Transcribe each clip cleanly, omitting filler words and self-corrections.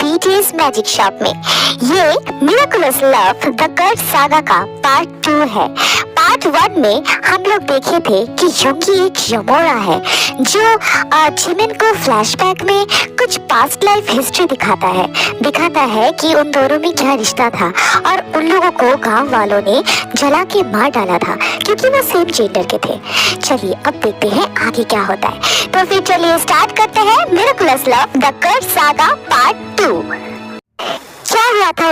BTS magic shop में। ये Miraculous love the cursed saga का पार्ट 2 है। पार्ट 1 में हम लोग देखे थे कि योंगी एक यमोरा है जो जिमिन को फ्लैशबैक में कुछ पास्ट लाइफ हिस्ट्री दिखाता है कि उन दोनों में क्या रिश्ता था और उन लोगों को गांव वालों ने जला के मार डाला था क्योंकि वो सेम जेंडर के थे। चलिए अब देखते हैं आगे क्या होता है। तो फिर चलिए स्टार्ट करते हैं Miraculous love the cursed saga part 2। क्या हुआ था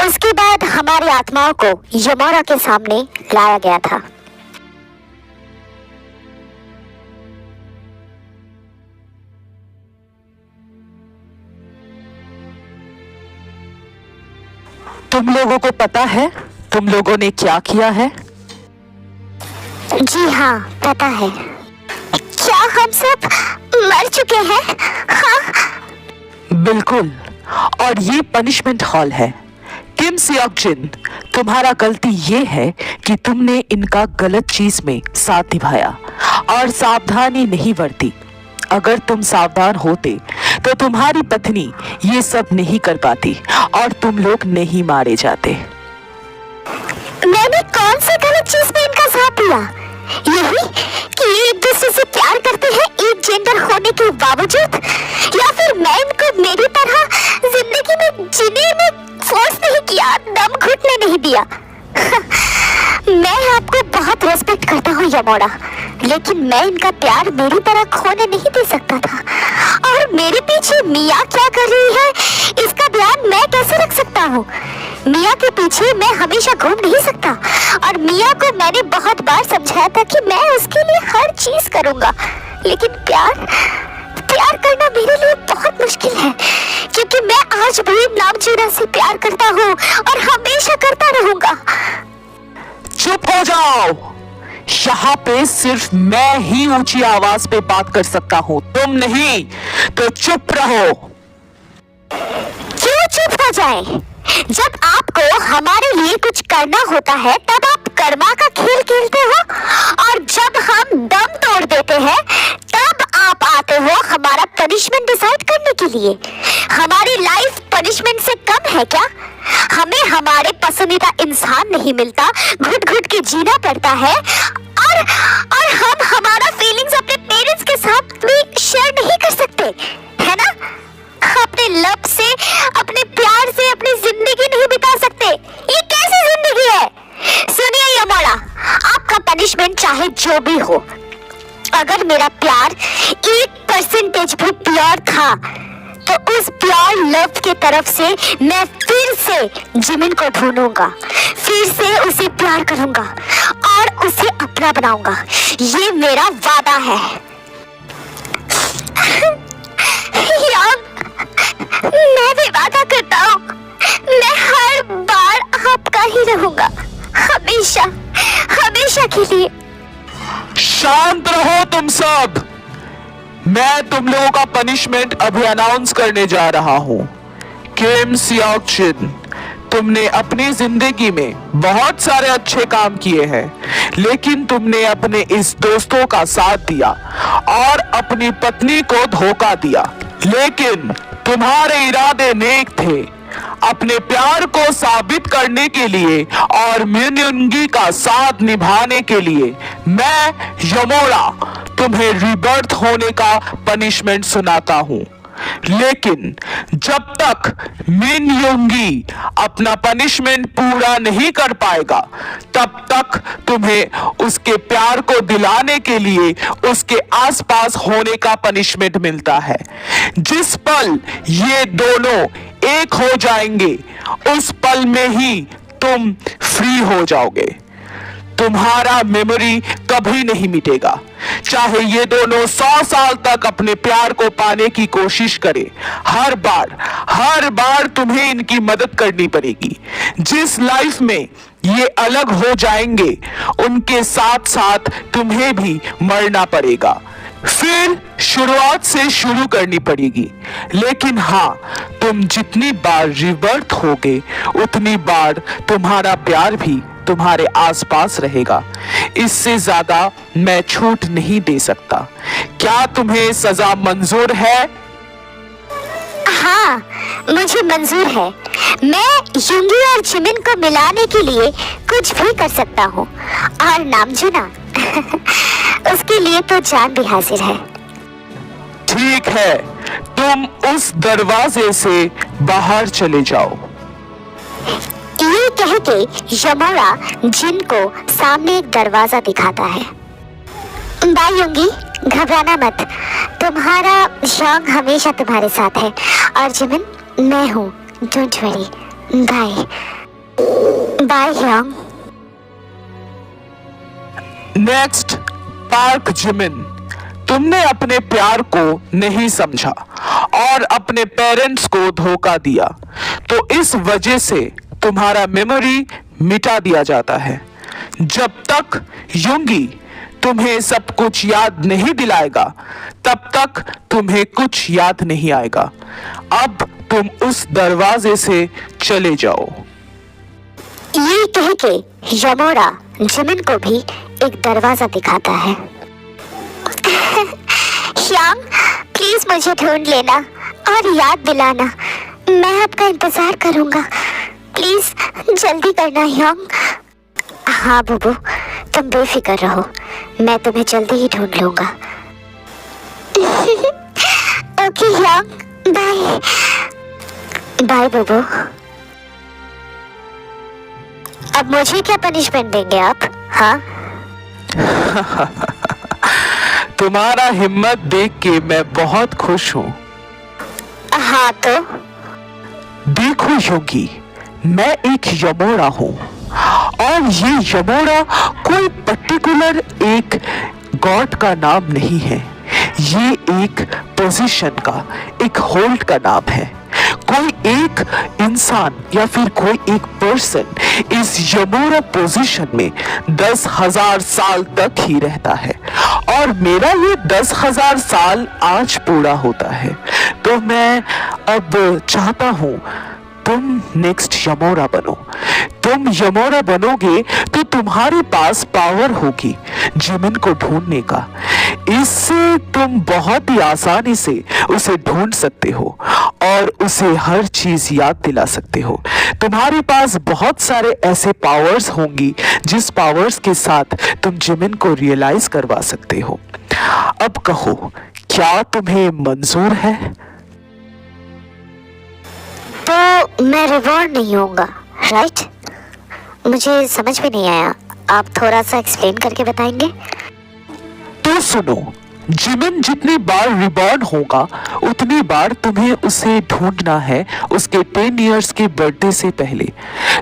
उसके बाद हमारी आत्माओं को यमोरा के सामने लाया गया था। तुम लोगों को पता है तुम लोगों ने क्या किया है? जी हाँ पता है। क्या हम सब मर चुके हैं? हाँ बिल्कुल, और ये पनिशमेंट हॉल है। किम सियोक जिन, तुम्हारा गलती ये है कि तुमने इनका गलत चीज में साथ निभाया और सावधानी नहीं बरती। अगर तुम सावधान होते तो तुम्हारी पत्नी ये सब नहीं कर पाती और तुम लोग नहीं मारे जाते। मैंने कौन सी गलत चीज में इनका साथ दिया? यही कि ये एक दूसरे से प्यार करते हैं एक जेंडर होने के बावजूद, या फिर मैं इनको मेरी तरह जिंदगी में जीने में फोर्स नहीं किया, दम घुटने नहीं दिया। मैं आपको बहुत रेस्पेक्ट करता हूँ यमोरा, लेकिन मैं इनका प्यार मेरी तरह खोने नहीं दे सकता था। और मेरे पीछे मिया क्या कर रही है इसका ध्यान मैं कैसे रख सकता हूँ? मिया के पीछे मैं हमेशा घूम नहीं सकता। और मिया को मैंने बहुत बार समझाया था कि मैं उसके लिए हर चीज करूंगा, लेकिन प्यार करना मेरे लिए बहुत मुश्किल है क्योंकि मैं आज भी नामचूरा से प्यार करता हूँ और हमेशा करता रहूंगा। चुप हो जाओ, यहाँ पे सिर्फ मैं ही ऊंची आवाज पे बात कर सकता हूँ, तुम नहीं। तो चुप रहो। क्यों चुप हो जाए? जब आपको हमारे लिए कुछ करना होता है तब आप कर्मा का खेल खेलते हो, और जब हम दम तोड़ देते हैं तब आप आते हो हमारा पनिशमेंट डिसाइड करने के लिए। हमारी लाइफ पनिशमेंट से कम है क्या? हमें हमारे पसंदीदा इंसान नहीं मिलता, घुट घुट के जीना पड़ता है, और हम हमारा फीलिंग्स अपने पेरेंट्स के साथ भी शेयर नहीं कर सकते, है ना? अपने लव से, अपने प्यार से अपनी जिंदगी नहीं बिता सकते। ये कैसी जिंदगी है? सुनिए यमोरा, आपका पनिशमेंट चाहे जो भी हो, अगर मेरा प्यार 1% भी प्योर था तो उस प्योर लव के तरफ से मैं फिर से जिमिन को ढूंढूंगा, फिर से उसे प्यार करूंगा और उसे अपना बनाऊंगा। ये मेरा वादा है। मैं भी वादा करता हूँ, मैं हर बार आपका ही रहूंगा, हमेशा हमेशा के लिए। शांत रहो तुम सब। मैं तुम लोगों का पनिशमेंट अभी अनाउंस करने जा रहा हूं। किम सियोक जिन, तुमने अपनी जिंदगी में बहुत सारे अच्छे काम किए हैं, लेकिन तुमने अपने इस दोस्तों का साथ दिया और अपनी पत्नी को धोखा दिया। लेकिन तुम्हारे इरादे नेक थे। अपने प्यार को साबित करने के लिए और मिनयुंगी का साथ निभाने के लिए मैं यमोरा तुम्हें रीबर्थ होने का पनिशमेंट सुनाता हूं। लेकिन जब तक मिनयुंगी अपना पनिशमेंट पूरा नहीं कर पाएगा, तब तक तुम्हें उसके प्यार को दिलाने के लिए उसके आसपास होने का पनिशमेंट मिलता है। जिस पल ये दोनों एक हो जाएंगे, उस पल में ही तुम फ्री हो जाओगे। तुम्हारा मेमोरी कभी नहीं मिटेगा, चाहे ये दोनों 100 साल तक अपने प्यार को पाने की कोशिश करें। हर बार तुम्हें इनकी मदद करनी पड़ेगी। जिस लाइफ में ये अलग हो जाएंगे, उनके साथ साथ तुम्हें भी मरना पड़ेगा। फिर शुरुआत से शुरू करनी पड़ेगी। लेकिन हाँ, तुम जितनी बार रिबर्थ होगे, उतनी बार तुम्हारा प्यार भी तुम्हारे आसपास रहेगा। इससे ज्यादा मैं छूट नहीं दे सकता। क्या तुम्हें सजा मंजूर है? मुझे मंजूर है। मैं युंगी और जिमिन को मिलाने के लिए कुछ भी कर सकता हूँ, और नामजुना उसके लिए तो जान भी हाजिर है। ठीक है, तुम उस दरवाजे से बाहर चले जाओ। ये कह के यमोरा जिन को सामने एक दरवाजा दिखाता है। बाय युंगी, घबराना मत, तुम्हारा यांग हमेशा तुम्हारे साथ है, और जिमिन मैं हूँ, don't worry. Bye bye Yang. Next, Park Jimin, तुमने अपने प्यार को नहीं समझा और अपने पेरेंट्स को धोखा दिया, तो इस वजह से तुम्हारा मेमोरी मिटा दिया जाता है। जब तक युंगी तुम्हें सब कुछ याद नहीं दिलाएगा, तब तक तुम्हें कुछ याद नहीं आएगा। अब तुम उस दरवाजे से चले जाओ। ये कह के यमोरा जिमिन को भी एक दरवाजा दिखाता है। यांग, प्लीज मुझे ढूंढ लेना और याद दिलाना, मैं आपका इंतजार करूंगा। प्लीज जल्दी करना यांग। हाँ बुबू, तुम बेफिक्र रहो, मैं तुम्हें जल्दी ही ढूंढ लूंगा। ओके यांग, बाय बाय बुबू। अब मुझे क्या पनिशमेंट देंगे आप? हाँ तुम्हारा हिम्मत देख के मैं बहुत खुश हूँ। हाँ तो देखो योगी, मैं एक यमोरा हूँ, और ये यमोरा कोई पर्टिकुलर एक गॉड का नाम नहीं है। ये एक पोजीशन का, एक होल्ड का नाम है। कोई एक इंसान या फिर कोई एक पर्सन इस यमोरा पोजीशन में 10,000 साल तक ही रहता है, और मेरा ये 10,000 साल आज पूरा होता है। तो मैं अब चाहता हूँ तुम नेक्स्ट यमोरा बनो। तुम यमोरा बनोगे तो तुम्हारे पास पावर होगी जिमिन को ढूंढने का। इससे तुम बहुत ही आसानी से उसे ढूंढ सकते हो और उसे हर चीज याद दिला सकते हो। तुम्हारे पास बहुत सारे ऐसे पावर्स होंगी जिस पावर्स के साथ तुम जिमिन को रियलाइज करवा सकते हो। अब कहो, क्या तुम्हें मंजूर है? तो मैं रिवॉर्ड नहीं होऊंगा, राइट? मुझे समझ में नहीं आया, आप थोड़ा सा एक्सप्लेन करके बताएंगे? तो सुनो, जिमिन जितनी बार रिबॉर्न होगा उतनी बार तुम्हें उसे ढूंढना है उसके 10 इयर्स के बर्थडे से पहले।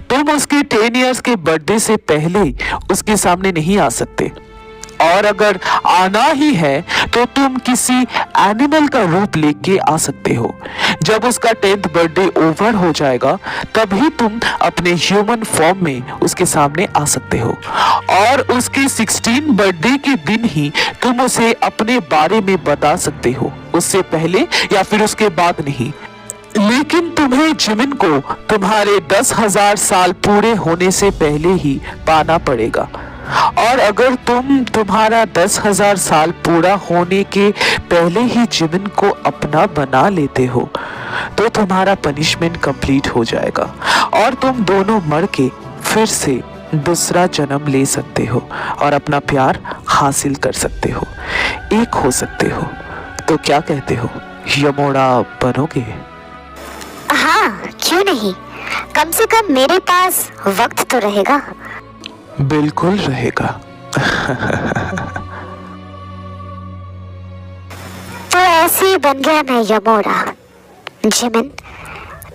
तुम उसके 10 इयर्स के बर्थडे से पहले उसके सामने नहीं आ सकते, और अगर आना ही है तो तुम किसी एनिमल का रूप लेके आ सकते हो। जब उसका 10th बर्थडे ओवर हो जाएगा तभी तुम अपने ह्यूमन फॉर्म में उसके सामने आ सकते हो, और उसके 16 बर्थडे के दिन ही तुम उसे अपने बारे में बता सकते हो, उससे पहले या फिर उसके बाद नहीं। लेकिन तुम्हें जिमिन को तुम्हारे 10,000 साल पूरे होने से पहले ही पाना पड़ेगा, और अगर तुम्हारा 10,000 साल पूरा होने के पहले ही जिमिन को अपना बना लेते हो तो तुम्हारा पनिशमेंट कंप्लीट हो जाएगा, और तुम दोनों मर के फिर से दूसरा जन्म ले सकते हो और अपना प्यार हासिल कर सकते हो, एक हो सकते हो। तो क्या कहते हो, यमोरा बनोगे? हाँ, क्यों नहीं, कम से कम मेरे पास वक्त तो रहेगा। बिल्कुल रहेगा। तो ऐसे बन गया मैं यमोरा। जिमिन,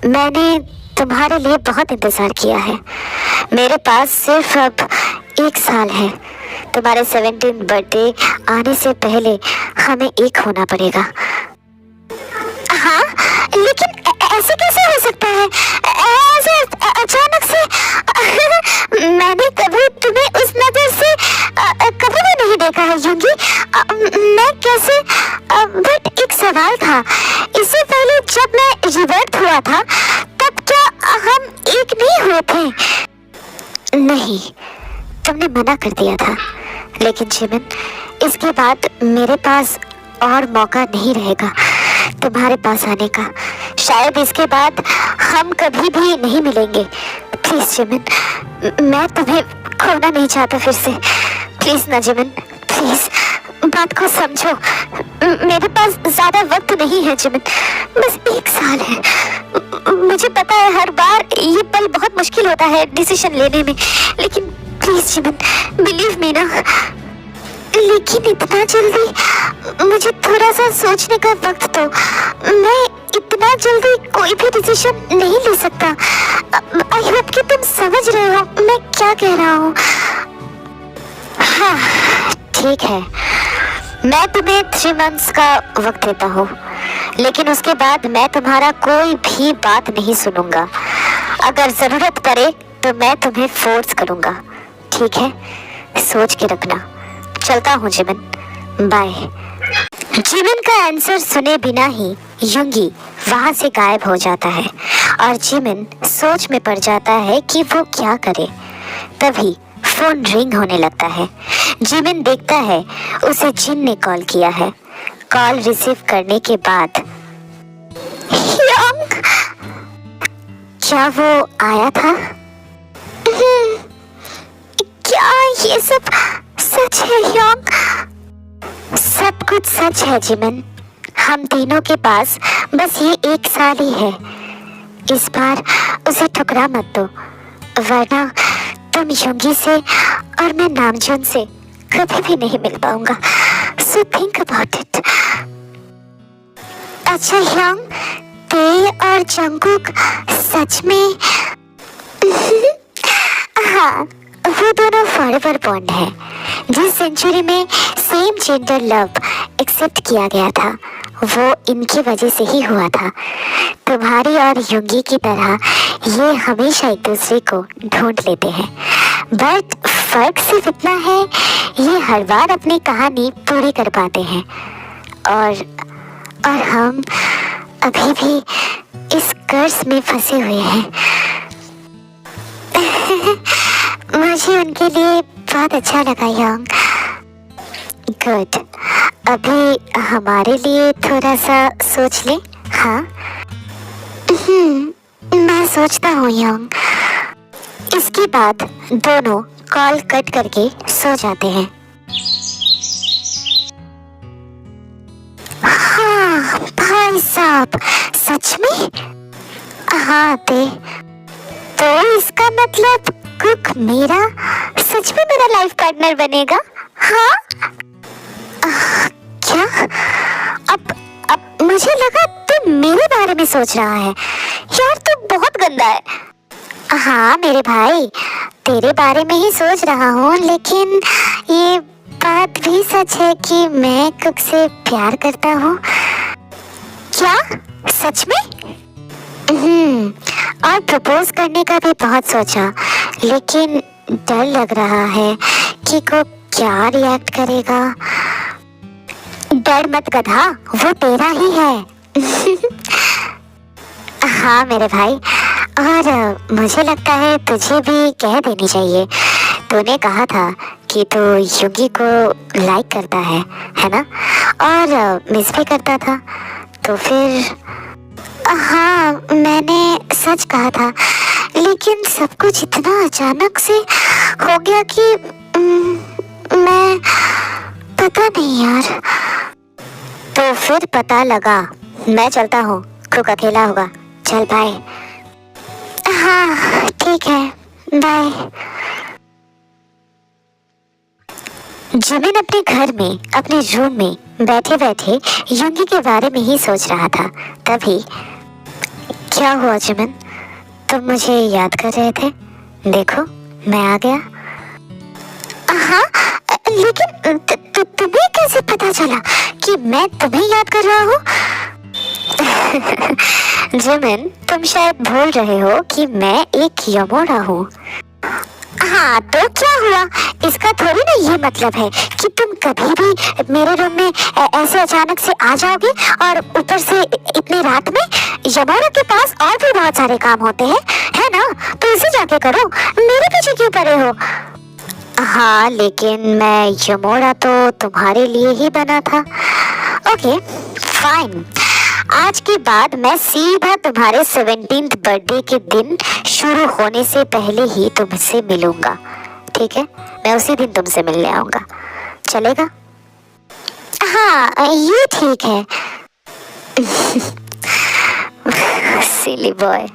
मैंने तुम्हारे लिए बहुत इंतजार किया है। मेरे पास सिर्फ अब 1 साल है। तुम्हारे 17th बर्थडे आने से पहले हमें एक होना पड़ेगा। हाँ, लेकिन ऐसे कैसे हो सकता है? ऐसे अचानक से मैंने कभी तुम्हें उस नजर से कभी भी नहीं देखा है युंगी। मैं कैसे? बट एक सवाल था, इससे पहले जब मैं रिवर्ट हुआ था तब क्या हम एक नहीं हुए थे? नहीं, तुमने मना कर दिया था। लेकिन जिमिन, इसके बाद मेरे पास और मौका नहीं रहेगा तुम्हारे पास आने का। शायद इसके बाद हम कभी भी नहीं मिलेंगे। प्लीज जिमिन, मैं तुम्हें खोना नहीं चाहता फिर से। प्लीज ना जिमिन, प्लीज बात को समझो। मेरे पास ज्यादा वक्त नहीं है जिमिन, बस 1 साल है। मुझे पता है हर बार ये पल बहुत मुश्किल होता है डिसीजन लेने में, लेकिन प्लीज जिमिन, बिलीव मी ना। लेकिन इतना जल्दी, मुझे थोड़ा सा सोचने का वक्त दो। मैं इतना जल्दी कोई भी डिसीजन नहीं ले सकता। आई होप कि तुम समझ रहे हो मैं क्या कह रहा हूँ। हाँ ठीक है, मैं तुम्हें 3 months का वक्त देता हूँ, लेकिन उसके बाद मैं तुम्हारा कोई भी बात नहीं सुनूंगा। अगर जरूरत पड़े तो मैं तुम्हें फोर्स करूंगा, ठीक है? सोच के रखना। चलता हूँ जिमिन, बाय। जिमिन का आंसर सुने बिना ही युंगी वहां से गायब हो जाता है और जिमिन सोच में पड़ जाता है कि वो क्या करे। तभी फोन रिंग होने लगता है। जिमिन देखता है उसे जिन ने कॉल किया है। कॉल रिसीव करने के बाद यंग, क्या वो आया था? क्या ये सब सच है यंग? सब कुछ सच है जिमिन। हम तीनों के पास बस ये 1 साल ही है। इस बार उसे ठुकरा मत दो, वरना तुम युंगी से और मैं नामजून से कभी भी नहीं मिल पाऊंगा। So think about it. अच्छा यंग, ते और जंगकुक सच में हाँ, वो दोनों फॉरएवर बॉन्ड है। जिस सेंचुरी में सेम जेंडर लव एक्सेप्ट किया गया था, वो इनकी वजह से ही हुआ था। तुम्हारी और युंगी की तरह ये हमेशा एक दूसरे को ढूंढ लेते हैं, बट फर्क सिर्फ इतना है, ये हर बार अपनी कहानी पूरी कर पाते हैं और हम अभी भी इस कर्ज में फंसे हुए हैं। मुझे उनके लिए बहुत अच्छा लगा यंग। गुड, अभी हमारे लिए थोड़ा सा सोच ले। हाँ मैं सोचता हूँ यंग। इसके बाद दोनों कॉल कट करके सो जाते हैं। हाँ भाई साहब, सच में? हाँ ते, तो इसका मतलब कुक मेरा सच में मेरा लाइफ पार्टनर बनेगा? हाँ क्या? अब मुझे लगा तू मेरे बारे में सोच रहा है। यार तू बहुत गंदा है। हाँ मेरे भाई, तेरे बारे में ही सोच रहा हूँ, लेकिन ये बात भी सच है कि मैं कुक से प्यार करता हूँ। क्या सच में? और प्रपोज करने का भी बहुत सोचा, लेकिन डर लग रहा है कि कुक क्या रिएक्ट करेगा। डर मत गधा, वो तेरा ही है। हाँ मेरे भाई, और मुझे लगता है तुझे भी कह देनी चाहिए। तूने कहा था कि तू युंगी को लाइक करता है ना? और मिस भी करता था, तो फिर हाँ मैंने सच कहा था, लेकिन सब कुछ इतना अचानक से हो गया कि मैं पता नहीं यार। तो फिर पता लगा। मैं चलता हूँ, कुक अकेला होगा। चल बाय। हाँ ठीक है, बाय। जिमिन अपने घर में अपने रूम में बैठे बैठे युंगी के बारे में ही सोच रहा था। तभी क्या हुआ जिमिन, तुम मुझे याद कर रहे थे? देखो मैं आ गया। हाँ लेकिन तुम्हें कैसे पता चला कि मैं तुम्हें याद कर रहा हूँ? जिमिन, तुम शायद भूल रहे हो कि मैं एक यमोरा हूँ। हाँ तो क्या हुआ? इसका थोड़ी ना ये मतलब है कि तुम कभी भी मेरे रूम में ऐसे अचानक से आ जाओगे, और ऊपर से इतनी रात में। यमोरा के पास और भी बहुत सारे काम होते हैं, है ना? तो इसे जाके करो, मेरे पीछे क्यों पड़े हो? हाँ लेकिन मैं यमोरा तो तुम्हारे लिए ही बना था। ओके फाइन, आज के बाद मैं सीधा तुम्हारे 17th बर्थडे के दिन शुरू होने से पहले ही तुमसे मिलूंगा, ठीक है? मैं उसी दिन तुमसे मिलने आऊंगा, चलेगा? हाँ ये ठीक है। सिली बॉय।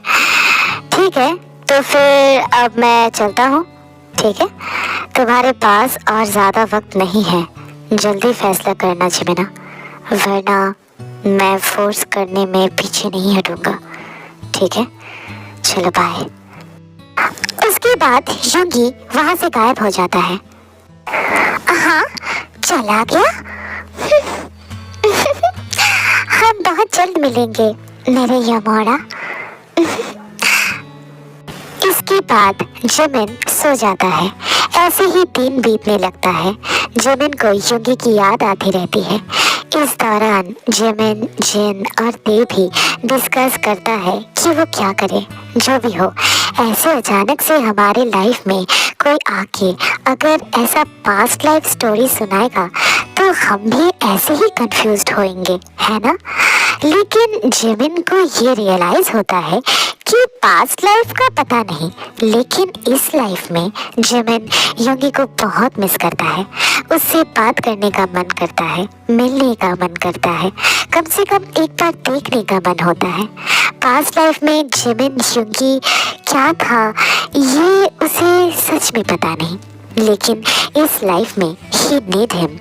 ठीक है, तो फिर अब मैं चलता हूँ, ठीक है? तुम्हारे पास और ज़्यादा वक्त नहीं है, जल्दी फैसला करना जिमिना, वरना मैं फोर्स करने में पीछे नहीं हटूंगा, ठीक है? चलो बाय। उसके बाद युंगी वहाँ से गायब हो जाता है। हाँ, चला गया? हम बहुत जल्द मिलेंगे मेरे यमोड़ा। इसके बाद जिमिन सो जाता है। ऐसे ही दिन बीतने लगता है। जिमिन को युंगी की याद आती रहती है। इस दौरान जिमिन, जिन और ते भी डिस्कस करता है कि वो क्या करे। जो भी हो, ऐसे अचानक से हमारे लाइफ में कोई आके अगर ऐसा पास्ट लाइफ स्टोरी सुनाएगा तो हम भी ऐसे ही कंफ्यूज्ड होंगे, है ना? लेकिन जिमिन को ये रियलाइज होता है कि पास्ट लाइफ का पता नहीं, लेकिन इस लाइफ में जिमिन युंगी को बहुत मिस करता है। उससे बात करने का मन करता है, मिलने का मन करता है, कम से कम एक बार देखने का मन होता है। पास्ट लाइफ में जिमिन युंगी क्या था ये उसे सच में पता नहीं, लेकिन इस लाइफ में ही नीड हिम।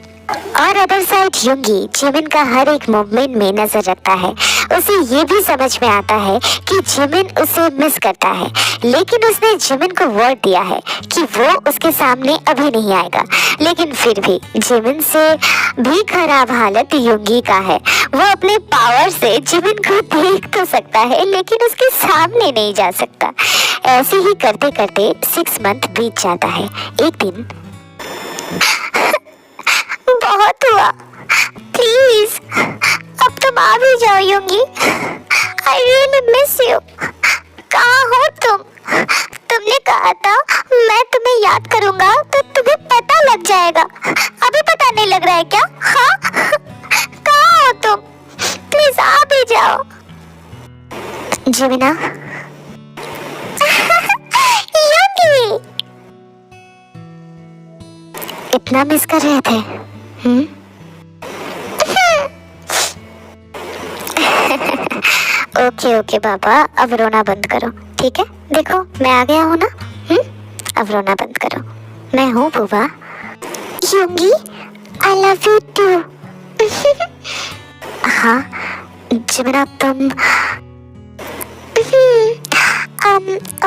और अदर साइड युंगी जिमिन का हर एक मूवमेंट में नजर रखता है। उसे ये भी समझ में आता है कि जिमिन उसे मिस करता है, लेकिन उसने जिमिन को वर्ड दिया है कि वो उसके सामने अभी नहीं आएगा। लेकिन फिर भी जिमिन से भी खराब हालत युंगी का है। वो अपने पावर से जिमिन को देख तो सकता है, लेकिन उसके सामने नहीं जा सकता। ऐसे ही करते करते 6 मंथ बीत जाता है। एक दिन बहुत हुआ, प्लीज अब तुम आ भी जाओ Yoongi. I really miss you. कहाँ हो तुम? तुमने कहा था मैं तुम्हें याद करूंगा तो तुम्हें पता लग जाएगा। अभी पता नहीं लग रहा है क्या? हाँ, कहाँ हो तुम? प्लीज आ भी जाओ। जिमिना। युंगी, इतना मिस कर रहे थे? ओके ओके बाबा, अब रोना बंद करो, ठीक है? देखो मैं आ गया हूँ ना। अब रोना बंद करो, मैं हूँ बुआ। युंगी, आई लव यू टू। हाँ जिमिना, तुम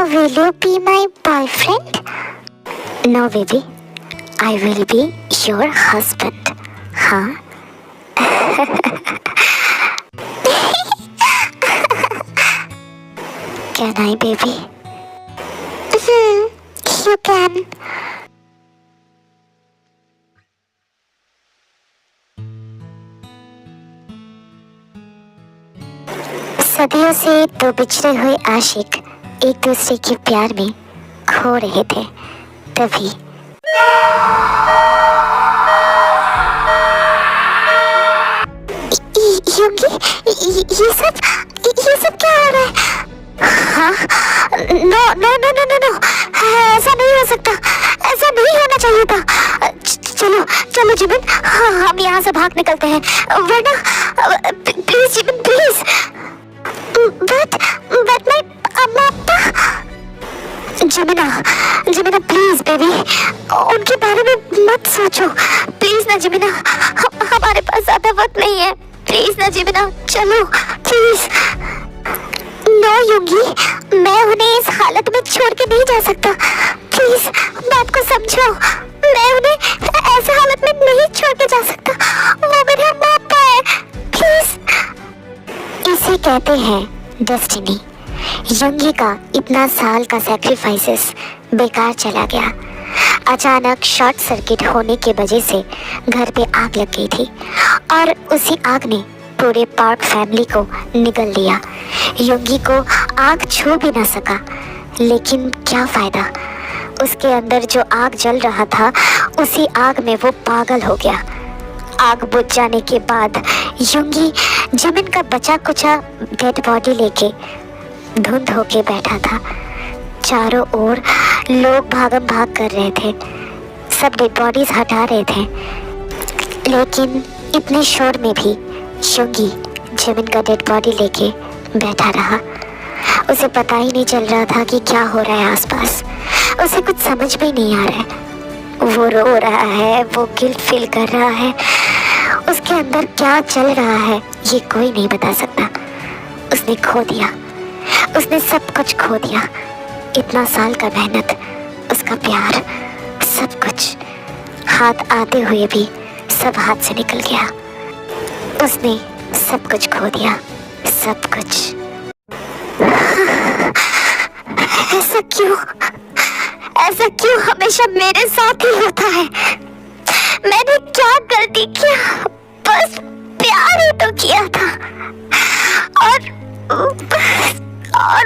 will you be my boyfriend? No baby, I will be your husband. हाँ? Can I, baby? You can. सदियों से दो बिछड़े हुए आशिक एक दूसरे के प्यार में खो रहे थे। तभी युंगी, ये सब क्या हो रहा है? हाँ? No no no no no no, ऐसा नहीं हो सकता, ऐसा नहीं होना चाहिए था। चलो चलो जिमिन, हाँ, हम यहाँ से भाग निकलते हैं, वरना प्लीज जिमिन प्लीज। बट मैं अम्मा जिमिना प्लीज बेबी, उनके बारे में मत सोचो प्लीज ना जिमिना। हमारे पास ज्यादा वक्त नहीं है, प्लीज ना जिमिना, चलो प्लीज। नो युंगी, मैं उन्हें इस हालत में छोड़ के नहीं जा सकता, प्लीज बात को समझो। मैं उन्हें ऐसे हालत में नहीं छोड़ के जा सकता, वो मेरे अम्मा अब्बा है, प्लीज। इसे कहते हैं डेस्टिनी। युंगी का इतना साल का सैक्रिफाइसेस बेकार चला गया। अचानक शॉर्ट सर्किट होने की वजह से घर पे आग लग गई थी और उसी आग ने पूरे पार्क फैमिली को निगल लिया। युंगी को आग छू भी ना सका, लेकिन क्या फायदा, उसके अंदर जो आग जल रहा था उसी आग में वो पागल हो गया। आग बुझ जाने के बाद युंगी जिमिन का बचा कुचा डेड बॉडी लेके धुंध होके बैठा था। चारों ओर लोग भागम भाग कर रहे थे, सब डेड बॉडीज हटा रहे थे, लेकिन इतने शोर में भी युंगी जिमिन का डेड बॉडी लेके बैठा रहा। उसे पता ही नहीं चल रहा था कि क्या हो रहा है आसपास। उसे कुछ समझ में नहीं आ रहा है। वो रो रहा है, वो गिल्ट फील कर रहा है, उसके अंदर क्या चल रहा है ये कोई नहीं बता सकता। उसने खो दिया, उसने सब कुछ खो दिया। इतना साल का मेहनत, उसका प्यार, सब कुछ हाथ आते हुए भी सब हाथ से निकल गया। उसने सब कुछ खो दिया, सब कुछ। ऐसा क्यों हमेशा मेरे साथ ही होता है? मैंने क्या गलती किया? बस प्यार ही तो किया था, और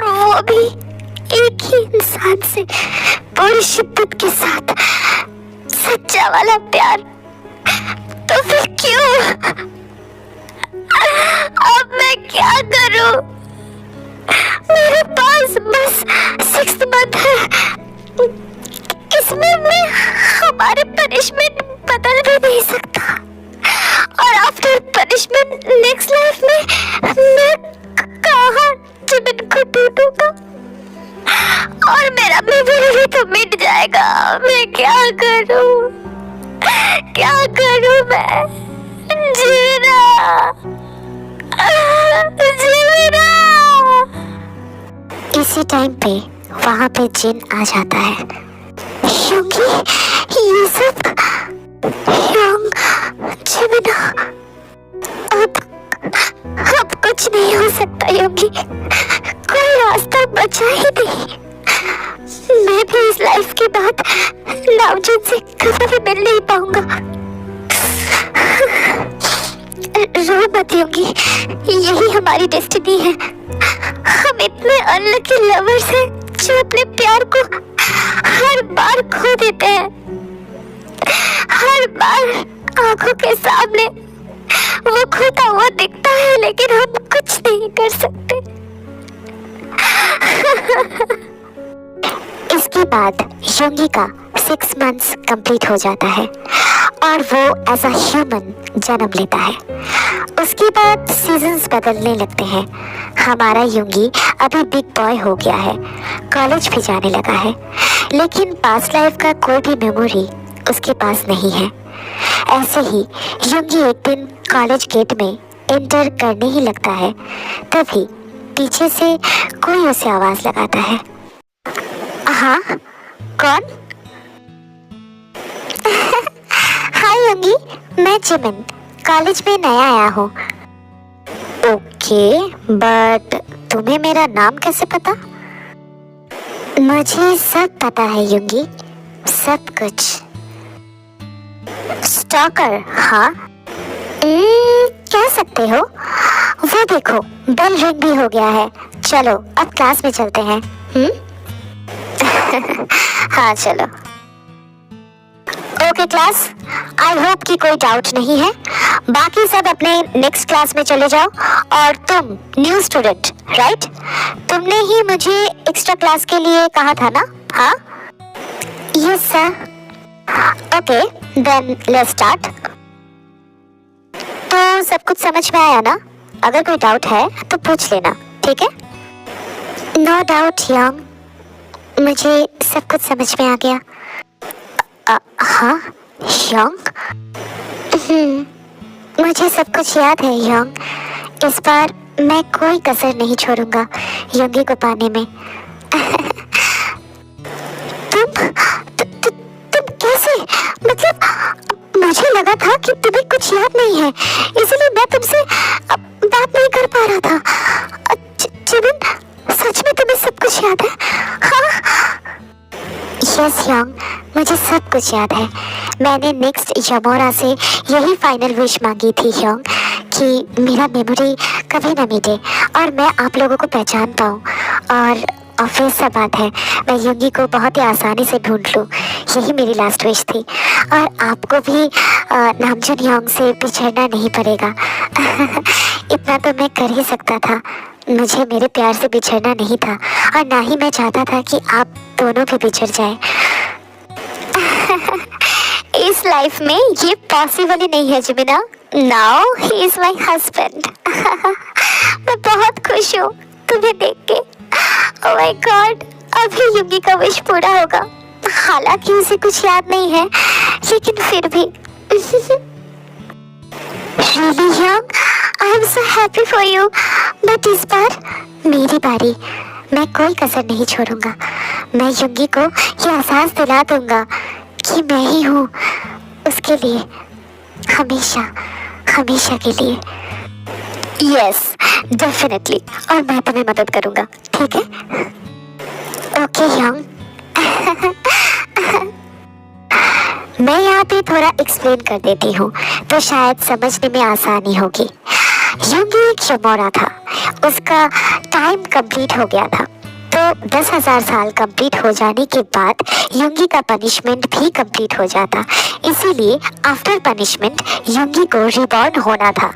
वो भी एक ही इंसान से पूरी शिद्दत के साथ, सच्चा वाला प्यार। तो फिर क्यों? अब मैं क्या करूं? मेरे पास बस 6 मंथ है, इसमें मैं हमारे पनिशमेंट बदल भी नहीं सकता, और आफ्टर पनिशमेंट नेक्स्ट लाइफ में मैं कहाँ जिमिन को ढूंढूंगा? और मेरा मेमोरी भी तो मिट जाएगा। मैं क्या करूं? क्या करूं मैं? जीना, जीना। इसी टाइम पे वहाँ पे जिन आ जाता है। क्योंकि ये सब जिमिन, अब कुछ नहीं हो सकता योगी, कोई रास्ता बचा ही नहीं। मैं भी इस लाइफ के बाद नावजुन से कभी भी मिल नहीं पाऊंगा। रो मत योगी, यही हमारी डेस्टिनी है। हम इतने अनलकी लवर्स हैं जो अपने प्यार को हर बार खो देते हैं। हर बार आंखों के सामने वो खोता हुआ दिखता है, लेकिन हम कुछ नहीं कर सकते। इसके बाद युंगी का 6 मंथ्स कंप्लीट हो जाता है और वो एज अ ह्यूमन जन्म लेता है। उसके बाद सीजन्स बदलने लगते हैं। हमारा युंगी अभी बिग बॉय हो गया है, कॉलेज भी जाने लगा है, लेकिन पास्ट लाइफ का कोई भी मेमोरी उसके पास नहीं है। ऐसे ही युंगी एक दिन कॉलेज गेट में एंटर करने ही लगता है, तभी पीछे से कोई उसे आवाज लगाता है। हाँ, कौन? हाय युंगी, मैं जिमिन, कॉलेज में नया आया हूँ। ओके, बट तुम्हें मेरा नाम कैसे पता? मुझे सब पता है युंगी, सब कुछ। स्टॉकर? हाँ, कह सकते हो। वो देखो, बेल रिंग भी हो गया है। चलो अब क्लास में चलते हैं। हाँ चलो। ओके क्लास, आई होप कि कोई डाउट नहीं है। बाकी सब अपने नेक्स्ट क्लास में चले जाओ। और तुम न्यू स्टूडेंट राइट? तुमने ही मुझे एक्स्ट्रा क्लास के लिए कहा था ना? हाँ, yes sir. Okay then let's start. तो सब कुछ समझ में आया ना? अगर कोई डाउट है तो पूछ लेना, ठीक है? नो डाउट यंग, मुझे सब कुछ समझ में आ गया। हाँ यंग, मुझे सब कुछ याद है यंग। इस बार मैं कोई कसर नहीं छोड़ूंगा यंगी को पाने में। तुम कैसे? मतलब मुझे लगा था कि तुम्हें कुछ याद नहीं है, इसलिए मैं तुमसे बात नहीं कर पा रहा था। जिमिन, सच में तुम्हें सब कुछ याद है? हाँ यस यंग, मुझे सब कुछ याद है। मैंने नेक्स्ट यमोरा से यही फाइनल विश मांगी थी यंग, कि मेरा मेमोरी कभी ना मिटे और मैं आप लोगों को पहचान पाऊँ और ऑब्वियस सा बात है, मैं युंगी को बहुत ही आसानी से ढूंढ लूँ, यही मेरी लास्ट विश थी। और आपको भी नामजुन योंग से बिछड़ना नहीं पड़ेगा। इतना तो मैं कर ही सकता था, मुझे मेरे प्यार से बिछड़ना नहीं था और ना ही मैं चाहता था कि आप दोनों भी बिछड़ जाए। इस लाइफ में ये पॉसिबल ही नहीं है जिमिना। Now he is my husband. मैं बहुत खुश हूँ तुम्हें देख के। ओह माय गॉड, अभी युंगी का विश पूरा होगा। हालांकि उसे कुछ याद नहीं है, लेकिन फिर भी। Really young, I am so happy for you. But इस बार मेरी बारी, मैं कोई कसर नहीं छोड़ूंगा। मैं युंगी को ये एहसास दिला दूंगा कि मैं ही हूँ उसके लिए, हमेशा हमेशा के लिए। यस डेफिनेटली, और मैं तुम्हें मदद करूंगा, ठीक है? Okay Yong. मैं यहाँ पे थोड़ा एक्सप्लेन कर देती हूँ तो शायद समझने में आसानी होगी। युंगी एक यमोरा था, उसका टाइम कंप्लीट हो गया था, तो 10,000 साल कंप्लीट हो जाने के बाद युंगी का पनिशमेंट भी कंप्लीट हो जाता। इसीलिए आफ्टर पनिशमेंट युंगी को रिबॉर्न होना था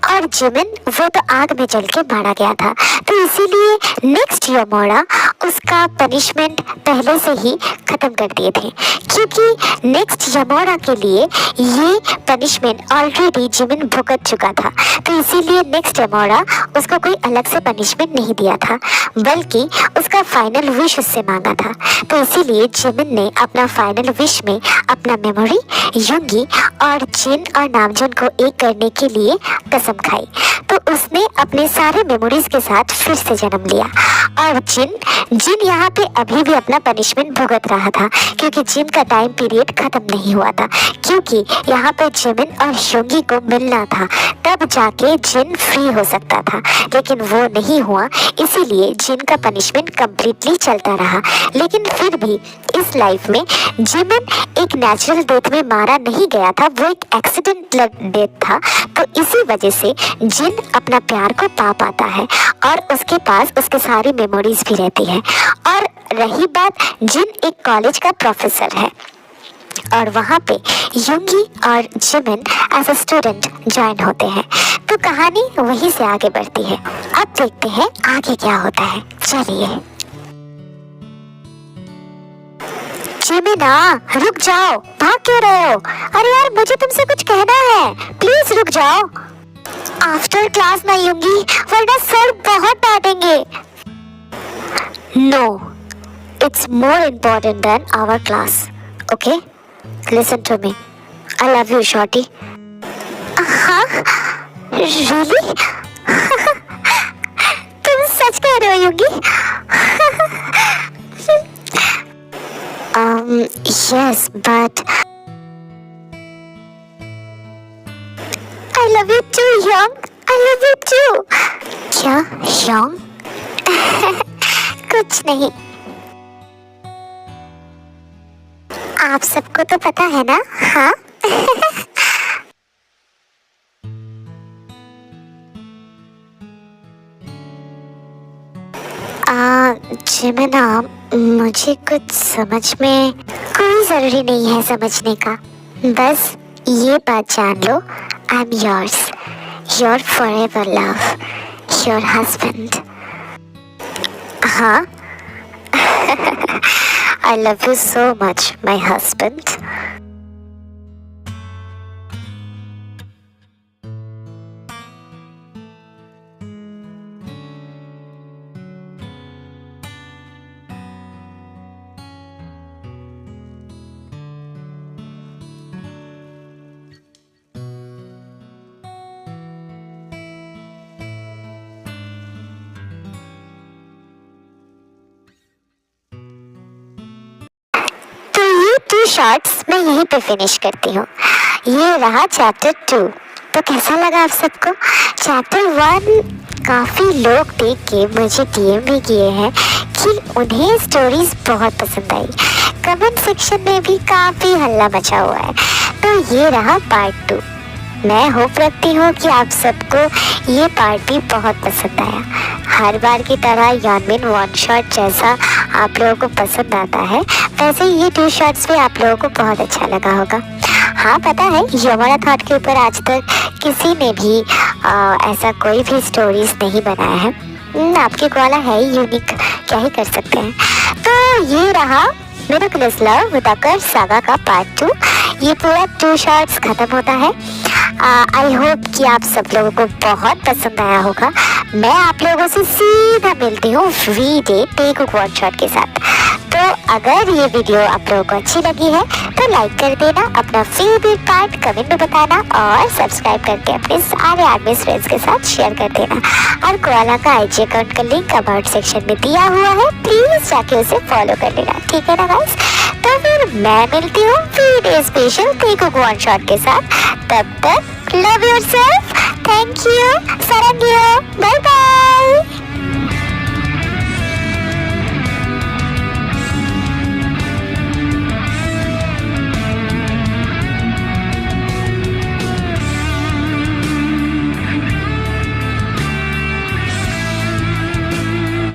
और जिमिन वो तो आग में जल के मारा गया था। तो इसीलिए नेक्स्ट यमोरा उसका पनिशमेंट पहले से ही खत्म कर दिए थे, क्योंकि नेक्स्ट यमोरा के लिए ये पनिशमेंट ऑलरेडी जिमिन भुगत चुका था। तो इसीलिए नेक्स्ट यमोरा उसको कोई अलग से पनिशमेंट नहीं दिया था, बल्कि उसका फाइनल विश उससे मांगा था। तो इसीलिए जिमिन ने अपना फाइनल विश में अपना मेमोरी, युंगी और जिन और नामजुन को एक करने के लिए कसम खाई। तो उसने अपने सारे मेमोरीज के साथ फिर से जन्म लिया। और जिन यहाँ पे अभी भी अपना पनिशमेंट भुगत रहा था, क्योंकि जिन का टाइम पीरियड खत्म नहीं हुआ था, क्योंकि यहाँ पे जिमिन और युंगी को मिलना था, तब जाके जिन फ्री हो सकता था, लेकिन वो नहीं हुआ। इसीलिए जिन का पनिशमेंट कंप्लीटली चलता रहा। लेकिन फिर भी इस लाइफ में जिमिन एक नेचुरल डेथ में मारा नहीं गया था, वो एक एक्सीडेंट डेथ था। तो इसी वजह से जिन अपना प्यार को पा पाता है और उसके पास उसके सारी मेमोरीज भी रहती है। और रही बात, जिन एक कॉलेज का प्रोफेसर है और वहाँ पे युंगी और Jimin as a student join होते हैं। तो कहानी वहीं से आगे बढ़ती है। अब देखते हैं आगे क्या होता है, चलिए। जिमिना रुक जाओ, भाग क्यों रहे हो? अरे यार मुझे तुमसे कुछ कहना है, प्लीज रुक जाओ। आफ्टर क्लास ना युंगी, वरना सर बहुत डांटेंगे। No, it's more important than our class, okay? Listen to me, I love you shorty. हाँ रियली? तुम सच कह रहे हो युंगी? yes, but I love you too, Young. I love you too. क्या Young? कुछ नहीं। आप सबको तो पता है ना, हाँ? जिमिना, मुझे कुछ समझ में कोई ज़रूरी नहीं है समझने का, बस ये बात जान लो, I am yours, your forever love, your husband. हाँ, I love you so much my husband. Two shorts मैं यहीं पे फिनिश करती हूँ। ये रहा चैप्टर 2। तो कैसा लगा आप सबको? चैप्टर 1 काफ़ी लोग देख के मुझे डीएम भी किए हैं कि उन्हें स्टोरीज बहुत पसंद आई। कमेंट सेक्शन में भी काफ़ी हल्ला मचा हुआ है। तो ये रहा पार्ट 2। मैं होप रखती हूँ कि आप सबको ये पार्ट भी बहुत पसंद आया। हर बार की तरह यानमिन वन शॉट जैसा आप लोगों को पसंद आता है, वैसे ये 2 शॉट्स भी आप लोगों को बहुत अच्छा लगा होगा। हाँ पता है, यमरा थॉट के ऊपर आज तक किसी ने भी ऐसा कोई भी स्टोरीज नहीं बनाया है। आपके ग्वाला है ही यूनिक, क्या ही कर सकते हैं। तो ये रहा miraculous love with occur saga का पार्ट 2। ये पूरा 2 शॉट्स खत्म होता है। आई होप कि आप सब लोगों को बहुत पसंद आया होगा। मैं आप लोगों से सीधा मिलती हूँ वी-डे टेकुक वन शॉट के साथ। तो अगर ये वीडियो आप लोगों को अच्छी लगी है तो लाइक कर देना, अपना फेवरेट पार्ट कमेंट में बताना और सब्सक्राइब करके अपने सारे आर्मी फ्रेंड्स के साथ शेयर कर देना। और कोआला का IG अकाउंट का लिंक अबाउट सेक्शन में दिया हुआ है, प्लीज जाके उसे फॉलो कर लेना, ठीक है ना गाइस। तो फिर मैं मिलती हूँ V day special Taekook one shot के साथ। तब तक लव योरसेल्फ, थैंक यू, सरंगियो, बाय बाय।